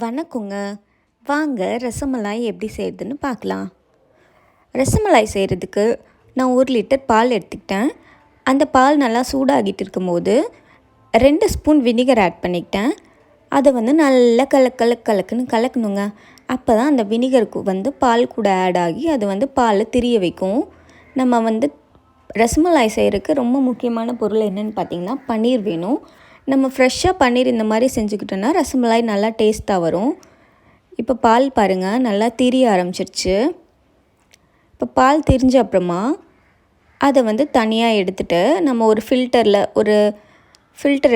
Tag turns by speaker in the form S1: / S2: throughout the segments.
S1: வணக்கங்க. வாங்க ரசமலாய் எப்படி செய்கிறதுன்னு பார்க்கலாம். ரசமலாய் செய்கிறதுக்கு நான் 1 லிட்டர் பால் எடுத்துக்கிட்டேன். அந்த பால் நல்லா சூடாகிட்டு இருக்கும்போது 2 ஸ்பூன் வினிகர் ஆட் பண்ணிக்கிட்டேன். அதை நல்லா கலக்குன்னு கலக்கணுங்க. அப்போ தான் அந்த வினிகருக்கு பால் கூட ஆட் ஆகி அது பாலை திரிய வைக்கும். நம்ம ரசமலாய் செய்கிறதுக்கு ரொம்ப முக்கியமான பொருள் என்னென்னு பார்த்திங்கன்னா பன்னீர் வேணும். நம்ம ஃப்ரெஷ்ஷாக பன்னீர் இந்த மாதிரி செஞ்சுக்கிட்டோன்னா ரசமலாய் நல்லா டேஸ்ட்டாக வரும். இப்போ பால் பாருங்கள் நல்லா திரிய ஆரம்பிச்சிருச்சு. இப்போ பால் திரிஞ்ச அப்புறமா அதை தனியாக எடுத்துகிட்டு நம்ம ஒரு ஃபில்டர்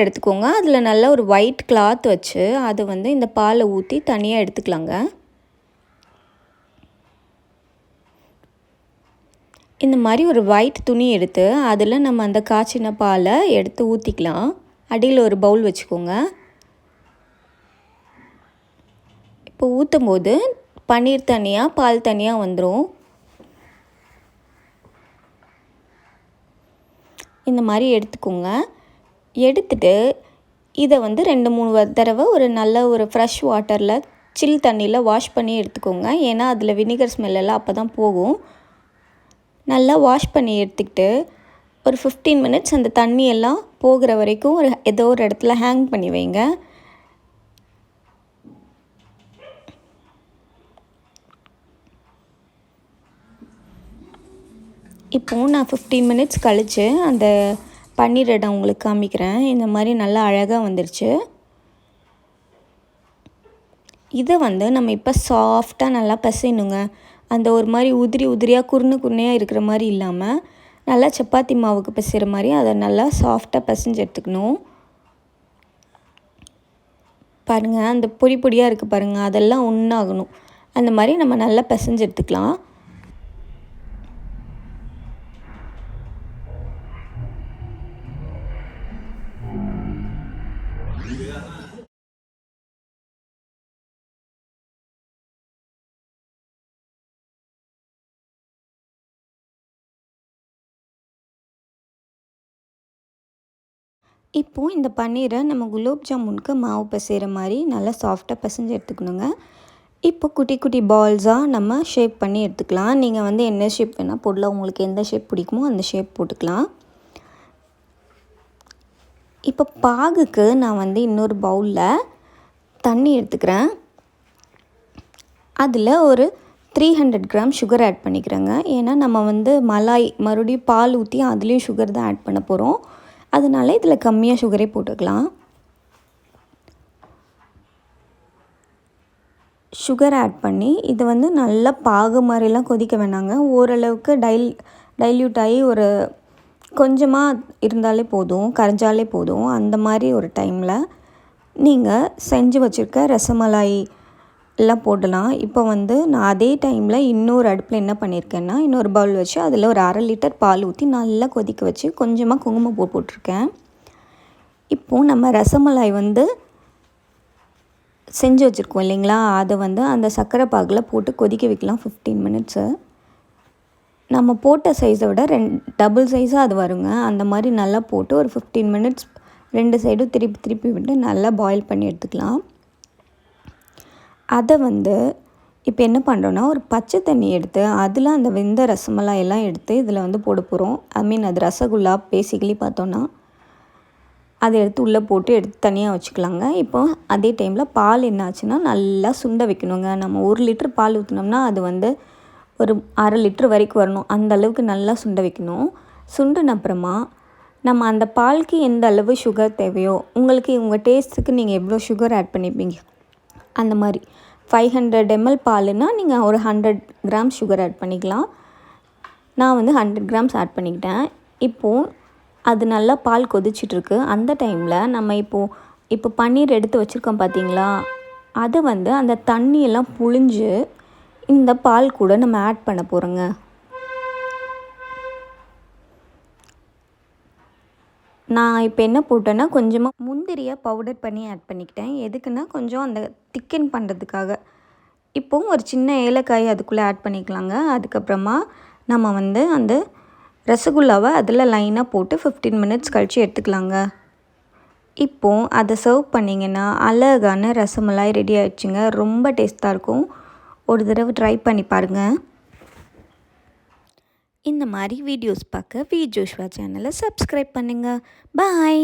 S1: எடுத்துக்கோங்க. அதில் நல்லா ஒரு ஒயிட் கிளாத் வச்சு அதை இந்த பாலை ஊற்றி தனியாக எடுத்துக்கலாங்க. இந்த மாதிரி ஒரு ஒயிட் துணி எடுத்து அதில் நம்ம அந்த காய்ச்சின பாலை எடுத்து ஊற்றிக்கலாம். அடியில் ஒரு பவுல் வச்சுக்கோங்க. இப்போ ஊற்றும் போது பன்னீர் தனியாக பால் தனியாக வந்துடும். இந்த மாதிரி எடுத்துக்கோங்க. எடுத்துட்டு இதை 2-3 தடவை நல்ல ஒரு ஃப்ரெஷ் வாட்டரில் சில் தண்ணியில் வாஷ் பண்ணி எடுத்துக்கோங்க. ஏன்னா அதில் வினிகர் ஸ்மெல்லெல்லாம் அப்போ தான் போகும். நல்லா வாஷ் பண்ணி எடுத்துக்கிட்டு ஒரு 15 மினிட்ஸ் அந்த தண்ணியெல்லாம் போகிற வரைக்கும் ஏதோ ஒரு இடத்துல ஹேங் பண்ணி வைங்க. இப்போது நான் 15 மினிட்ஸ் கழித்து அந்த பன்னீர் இடம் உங்களுக்கு காமிக்கிறேன். இந்த மாதிரி நல்லா அழகாக வந்துருச்சு. இதை நம்ம இப்போ சாஃப்டாக நல்லா பிசையணுங்க. அந்த ஒரு மாதிரி உதிரியாக குருணையாக இருக்கிற மாதிரி இல்லாமல் நல்லா சப்பாத்தி மாவுக்கு பிசைகிற மாதிரி அதை நல்லா சாஃப்டாக பிசைஞ்சு எடுத்துக்கணும். பாருங்கள் அந்த பொடியாக இருக்குது பாருங்கள், அதெல்லாம் ஒன்றாகணும். அந்த மாதிரி நம்ம நல்லா பிசைஞ்சு எடுத்துக்கலாம். இப்போது இந்த பன்னீரை நம்ம குலோப் ஜாமுனுக்கு மாவு பிசைகிற மாதிரி நல்லா சாஃப்டாக பிசைஞ்சு எடுத்துக்கணுங்க. இப்போ குட்டி பால்ஸாக நம்ம ஷேப் பண்ணி எடுத்துக்கலாம். நீங்கள் என்ன ஷேப் வேணால் போடலாம். உங்களுக்கு எந்த ஷேப் பிடிக்குமோ அந்த ஷேப் போட்டுக்கலாம். இப்போ பாகுக்கு நான் இன்னொரு பவுலில் தண்ணி எடுத்துக்கிறேன். அதில் ஒரு 300 கிராம் சுகர் ஆட் பண்ணிக்கிறேங்க. ஏன்னா நம்ம மலாய் மறுபடியும் பால் ஊற்றி அதுலேயும் சுகர் தான் ஆட் பண்ண போகிறோம். அதனால இதில் கம்மியாக சுகரே போட்டுக்கலாம். சுகர் ஆட் பண்ணி இது நல்லா பாகு மாதிரிலாம் கொதிக்க வேணாங்க. ஓரளவுக்கு டைல்யூட் ஆகி ஒரு கொஞ்சமாக இருந்தாலே போதும், கரைஞ்சாலே போதும். அந்த மாதிரி ஒரு டைமில் நீங்கள் செஞ்சு வச்சுருக்க ரசமலாய் எல்லாம் போடலாம். இப்போ நான் அதே டைமில் இன்னொரு அடுப்பில் என்ன பண்ணியிருக்கேன்னா இன்னொரு பவுல் வச்சு அதில் ஒரு 1/2 லிட்டர் பால் ஊற்றி நல்லா கொதிக்க வச்சு கொஞ்சமாக குங்குமப்பூ போட்டிருக்கேன். இப்போது நம்ம ரசமலாய் செஞ்சு வச்சுருக்கோம் இல்லைங்களா, அதை அந்த சர்க்கரை பாகில் போட்டு கொதிக்க வைக்கலாம் 15 மினிட்ஸு. நம்ம போட்ட சைஸை விட டபுள் சைஸாக அது வருங்க. அந்த மாதிரி நல்லா போட்டு ஒரு 15 மினிட்ஸ் 2 சைடும் திருப்பி விட்டு நல்லா பாயில் பண்ணி எடுத்துக்கலாம். அதை இப்போ என்ன பண்ணுறோன்னா ஒரு பச்சை தண்ணி எடுத்து அதில் அந்த வெந்த ரசமலாய் எல்லாம் எடுத்து இதில் போட போகிறோம். அது ரசகுல்லா பேசிக்கலி பார்த்தோன்னா அதை எடுத்து உள்ளே போட்டு எடுத்து தனியாக வச்சுக்கலாங்க. இப்போ அதே டைமில் பால் என்ன ஆச்சுன்னா நல்லா சுண்ட வைக்கணுங்க. நம்ம 1 லிட்டர் பால் ஊற்றினோம்னா அது ஒரு 1/2 லிட்டர் வரைக்கும் வரணும். அந்த அளவுக்கு நல்லா சுண்ட வைக்கணும். சுண்டின அப்புறமா நம்ம அந்த பாலுக்கு எந்த அளவு சுகர் தேவையோ உங்களுக்கு உங்கள் டேஸ்ட்டுக்கு நீங்கள் எவ்வளோ சுகர் ஆட் பண்ணிப்பீங்க அந்த மாதிரி 500 ml பாலுனால் நீங்கள் ஒரு 100 கிராம் சுகர் ஆட் பண்ணிக்கலாம். நான் 100 கிராம்ஸ் ஆட் பண்ணிக்கிட்டேன். இப்போது அது நல்லா பால் கொதிச்சிட்ருக்கு. அந்த டைமில் நம்ம இப்போ பன்னீர் எடுத்து வச்சுருக்கோம் பார்த்தீங்களா, அதை அந்த தண்ணியெல்லாம் புழிஞ்சு இந்த பால் கூட நம்ம ஆட் பண்ண போகிறோங்க. நான் இப்போ என்ன போட்டேன்னா கொஞ்சமாக முந்திரியை பவுடர் பண்ணி ஆட் பண்ணிக்கிட்டேன். எதுக்குன்னா கொஞ்சம் அந்த திக்கன் பண்ணுறதுக்காக. இப்போது ஒரு சின்ன ஏலக்காய் அதுக்குள்ளே ஆட் பண்ணிக்கலாங்க. அதுக்கப்புறமா நம்ம அந்த ரசகுல்லாவை அதில் லைனாக போட்டு 15 மினிட்ஸ் கழித்து எடுத்துக்கலாங்க. இப்போது அதை சர்வ் பண்ணிங்கன்னா அழகான ரசமலாய் ரெடி ஆகிடுச்சுங்க. ரொம்ப டேஸ்ட்டாக இருக்கும். ஒரு தடவை ட்ரை பண்ணி பாருங்கள். இந்த மாதிரி வீடியோஸ் பார்க்க வி ஜோஷ்வா சேனலை சப்ஸ்கிரைப் பண்ணுங்கள். பாய்.